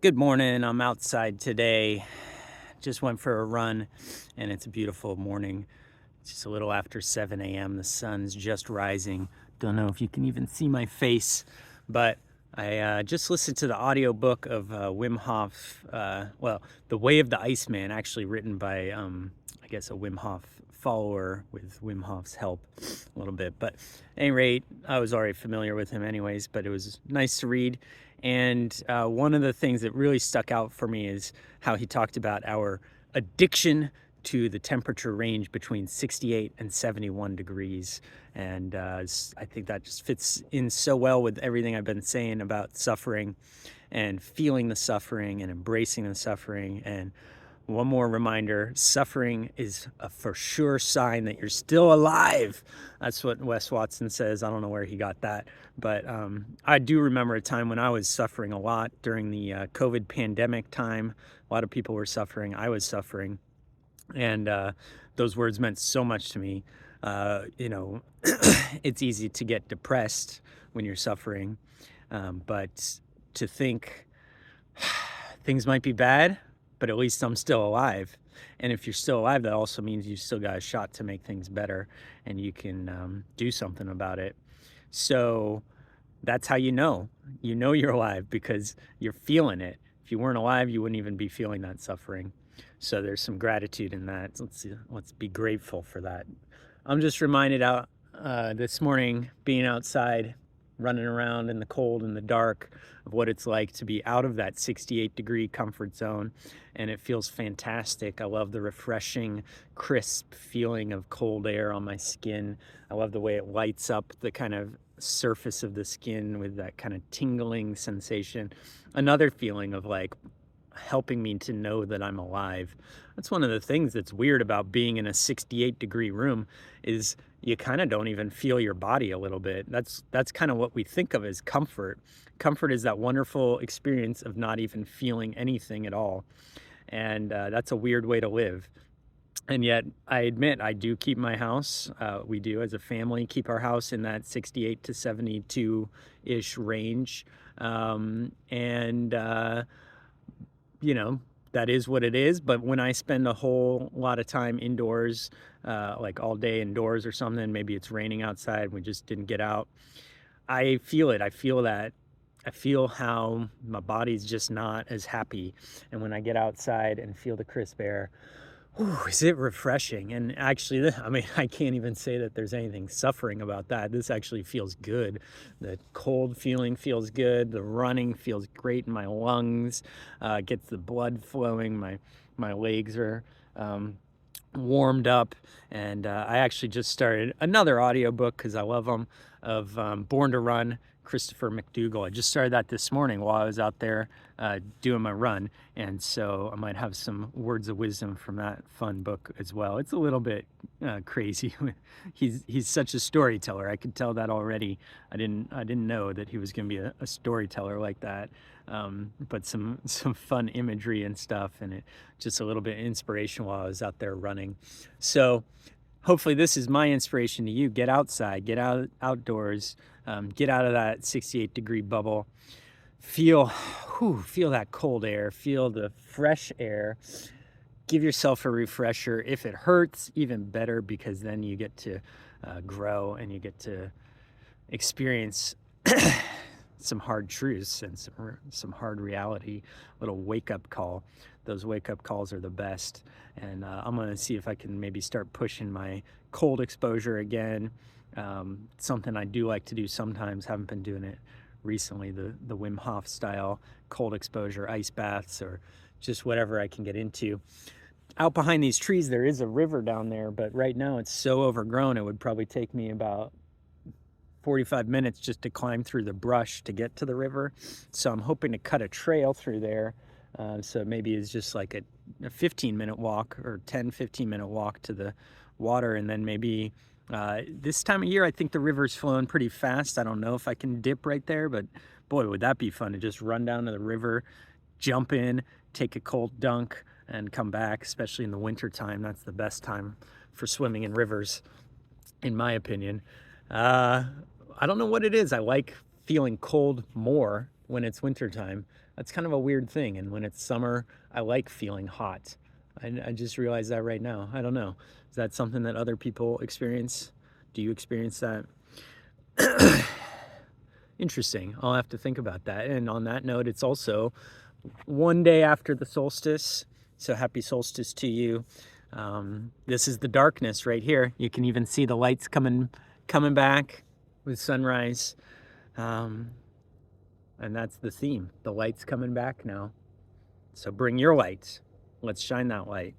Good morning. I'm outside today. Just went for a run and it's a beautiful morning. It's just a little after 7 a.m. The sun's just rising. Don't know if you can even see my face, but I just listened to the audiobook of Wim Hof, The Way of the Iceman, actually written by, I guess, a Wim Hof follower with Wim Hof's help a little bit. But at any rate, I was already familiar with him anyways, but it was nice to read. And one of the things that really stuck out for me is how he talked about our addiction to the temperature range between 68 and 71 degrees. And I think that just fits in so well with everything I've been saying about suffering and feeling the suffering and embracing the suffering. And one more reminder, suffering is a for sure sign that you're still alive. That's what Wes Watson says. I don't know where he got that, but I do remember a time when I was suffering a lot during the COVID pandemic time. A lot of people were suffering. I was suffering. And those words meant so much to me. It's easy to get depressed when you're suffering, but to think things might be bad, but at least I'm still alive. And if you're still alive, that also means you still got a shot to make things better and you can do something about it. So that's how you know you're alive, because you're feeling it. If you weren't alive, you wouldn't even be feeling that suffering. So there's some gratitude in that. Let's be grateful for that. I'm just reminded out this morning, being outside, running around in the cold and the dark, of what it's like to be out of that 68-degree comfort zone. And it feels fantastic. I love the refreshing, crisp feeling of cold air on my skin. I love the way it lights up the kind of surface of the skin with that kind of tingling sensation. Another feeling of like helping me to know that I'm alive. That's one of the things that's weird about being in a 68-degree room, is you kind of don't even feel your body a little bit. That's kind of what we think of as comfort. Comfort is that wonderful experience of not even feeling anything at all. And that's a weird way to live. And yet, I admit, I do keep my house. We do, as a family, keep our house in that 68 to 72-ish range. That is what it is. But when I spend a whole lot of time indoors, like all day indoors or something, maybe it's raining outside, we just didn't get out, I feel it. I feel that. I feel how my body's just not as happy. And when I get outside and feel the crisp air, whew, is it refreshing. And actually, I can't even say that there's anything suffering about that. This actually feels good. The cold feeling feels good. The running feels great in my lungs. Gets the blood flowing. My legs are warmed up. And I actually just started another audiobook, because I love them, of Born to Run, Christopher McDougall. I just started that this morning while I was out there doing my run, and so I might have some words of wisdom from that fun book as well. It's a little bit crazy. He's such a storyteller. I could tell that already. I didn't know that he was going to be a storyteller like that. But some fun imagery and stuff, and it just a little bit of inspiration while I was out there running. So hopefully this is my inspiration to you. Get outside, get outdoors, get out of that 68-degree bubble. Feel that cold air, feel the fresh air. Give yourself a refresher. If it hurts, even better, because then you get to grow and you get to experience some hard truths and some hard reality, little wake-up call. Those wake-up calls are the best. And I'm going to see if I can maybe start pushing my cold exposure again. Something I do like to do sometimes, haven't been doing it recently, the Wim Hof style cold exposure, ice baths, or just whatever I can get into. Out behind these trees, there is a river down there, but right now it's so overgrown, it would probably take me about 45 minutes just to climb through the brush to get to the river. So I'm hoping to cut a trail through there. So maybe it's just like a 15-minute walk, or 15-minute walk to the water. And then maybe this time of year, I think the river's flowing pretty fast. I don't know if I can dip right there, but boy, would that be fun to just run down to the river, jump in, take a cold dunk, and come back, especially in the winter time. That's the best time for swimming in rivers, in my opinion. I don't know what it is. I like feeling cold more when it's wintertime. That's kind of a weird thing, and when it's summer, I like feeling hot. I just realized that right now. I don't know. Is that something that other people experience? Do you experience that? Interesting. I'll have to think about that. And on that note, it's also one day after the solstice. So happy solstice to you. This is the darkness right here. You can even see the lights coming back with sunrise. Um, and that's the theme. The light's coming back now. So bring your light. Let's shine that light.